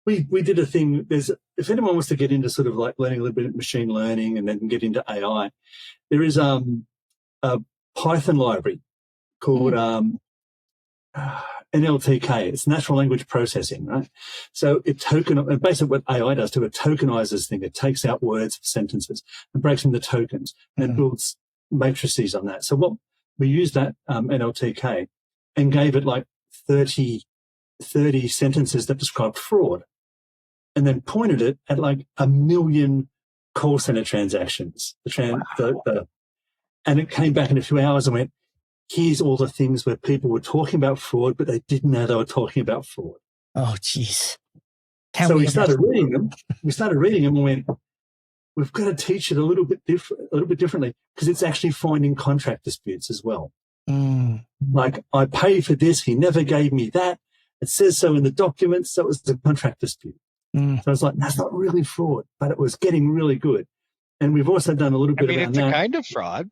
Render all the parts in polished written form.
we did a thing. If anyone wants to get into sort of like learning a little bit of machine learning and then get into AI, there is a Python library called NLTK. It's natural language processing, right? So basically what AI does to it tokenizes things. It takes out words, sentences, and breaks them into tokens, and builds matrices on that. So what we used that NLTK and gave it like 30 sentences that described fraud, and then pointed it at like 1 million call center transactions. And it came back in a few hours and went, here's all the things where people were talking about fraud, but they didn't know they were talking about fraud. Oh, geez. So we started reading them. And went, we've got to teach it a little bit differently, because it's actually finding contract disputes as well. Like, I paid for this, he never gave me that. It says so in the documents, so it was a contract dispute. So I was like, that's not really fraud, but it was getting really good. And we've also done a little bit around that. It's a kind of fraud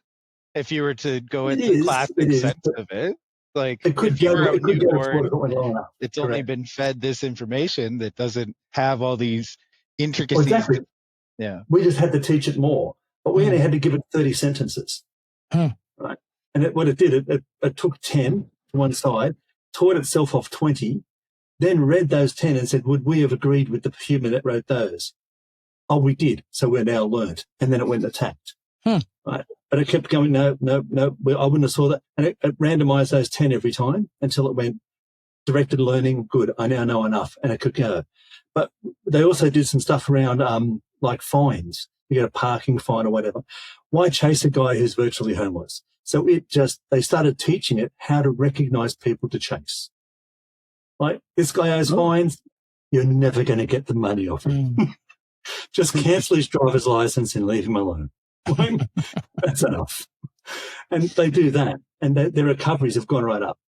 if you were to go into the classic sense of it. Like, it could go wrong. It's only been fed this information that doesn't have all these intricacies. Well, exactly. Yeah. We just had to teach it more, but we only had to give it 30 sentences. Right. And what it did, it took 10 to one side, taught itself off 20, then read those 10 and said, would we have agreed with the human that wrote those? Oh, we did. So we're now learnt. And then it went attacked. Right. But it kept going, no, I wouldn't have saw that. And it randomized those 10 every time until it went directed learning. Good. I now know enough. And it could go. But they also did some stuff around, like fines. You get a parking fine or whatever. Why chase a guy who's virtually homeless? So they started teaching it how to recognize people to chase. Like, this guy owes fines, you're never going to get the money off him. Just cancel his driver's license and leave him alone. That's enough. And they do that, and their recoveries have gone right up.